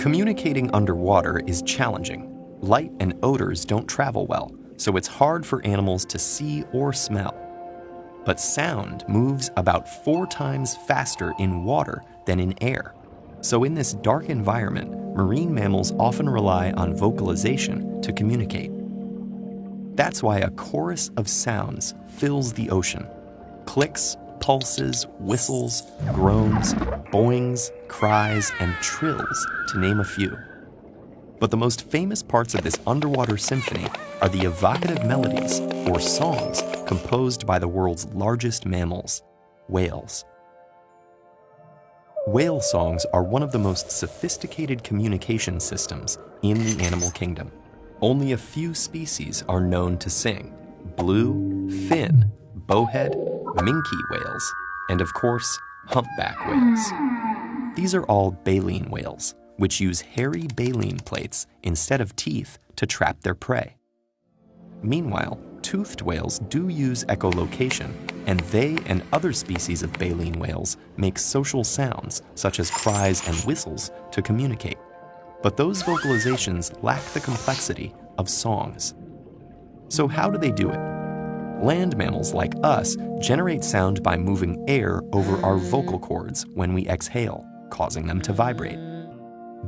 Communicating underwater is challenging. Light and odors don't travel well, so it's hard for animals to see or smell. But sound moves about 4 times faster in water than in air. So in this dark environment, marine mammals often rely on vocalization to communicate. That's why a chorus of sounds fills the ocean. Clicks, pulses, whistles, groans, boings, cries, and trills, to name a few. But the most famous parts of this underwater symphony are the evocative melodies, or songs, composed by the world's largest mammals, whales. Whale songs are one of the most sophisticated communication systems in the animal kingdom. Only a few species are known to sing: blue, fin, bowhead, minke whales, and of course, humpback whales. These are all baleen whales, which use hairy baleen plates instead of teeth to trap their prey. Meanwhile, toothed whales do use echolocation, and they and other species of baleen whales make social sounds, such as cries and whistles, to communicate. But those vocalizations lack the complexity of songs. So how do they do it? Land mammals like us generate sound by moving air over our vocal cords when we exhale, causing them to vibrate.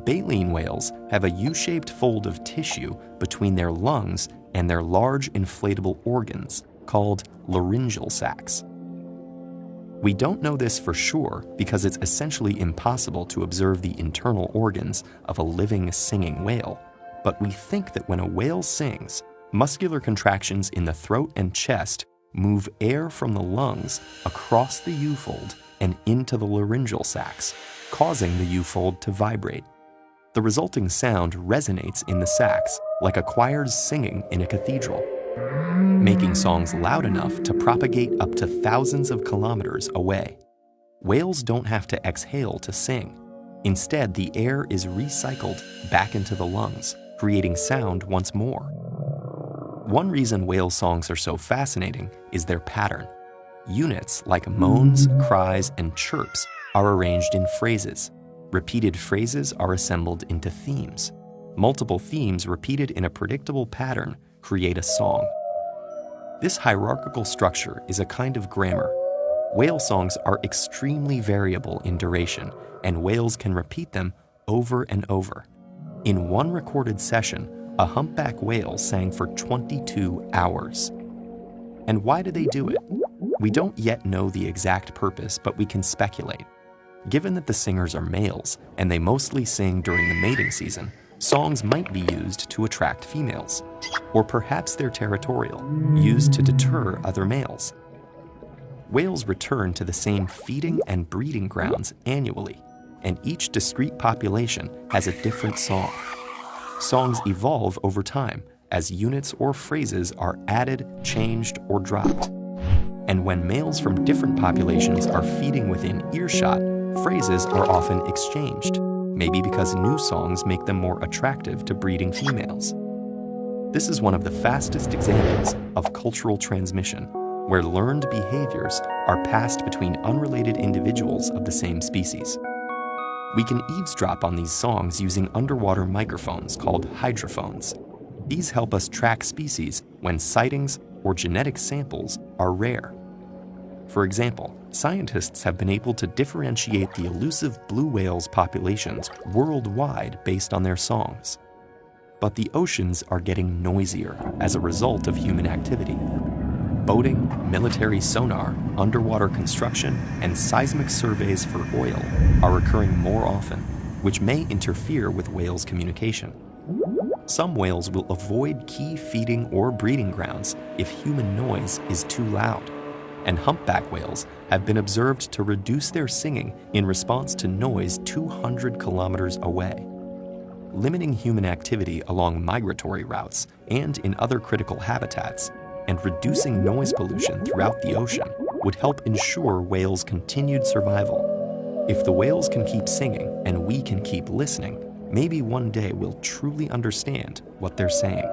Baleen whales have a U-shaped fold of tissue between their lungs and their large inflatable organs called laryngeal sacs. We don't know this for sure because it's essentially impossible to observe the internal organs of a living, singing whale, but we think that when a whale sings, muscular contractions in the throat and chest move air from the lungs across the U-fold and into the laryngeal sacs, causing the U-fold to vibrate. The resulting sound resonates in the sacs like a choir's singing in a cathedral, making songs loud enough to propagate up to thousands of kilometers away. Whales don't have to exhale to sing. Instead, the air is recycled back into the lungs, creating sound once more. One reason whale songs are so fascinating is their pattern. Units like moans, cries, and chirps are arranged in phrases. Repeated phrases are assembled into themes. Multiple themes repeated in a predictable pattern create a song. This hierarchical structure is a kind of grammar. Whale songs are extremely variable in duration, and whales can repeat them over and over. In one recorded session, a humpback whale sang for 22 hours. And why do they do it? We don't yet know the exact purpose, but we can speculate. Given that the singers are males, and they mostly sing during the mating season, songs might be used to attract females. Or perhaps they're territorial, used to deter other males. Whales return to the same feeding and breeding grounds annually, and each discrete population has a different song. Songs evolve over time as units or phrases are added, changed, or dropped. And when males from different populations are feeding within earshot, phrases are often exchanged, maybe because new songs make them more attractive to breeding females. This is one of the fastest examples of cultural transmission, where learned behaviors are passed between unrelated individuals of the same species. We can eavesdrop on these songs using underwater microphones called hydrophones. These help us track species when sightings or genetic samples are rare. For example, scientists have been able to differentiate the elusive blue whales populations worldwide based on their songs. But the oceans are getting noisier as a result of human activity. Boating, military sonar, underwater construction, and seismic surveys for oil are occurring more often, which may interfere with whales' communication. Some whales will avoid key feeding or breeding grounds if human noise is too loud, and humpback whales have been observed to reduce their singing in response to noise 200 kilometers away. Limiting human activity along migratory routes and in other critical habitats, and reducing noise pollution throughout the ocean would help ensure whales' continued survival. If the whales can keep singing and we can keep listening, maybe one day we'll truly understand what they're saying.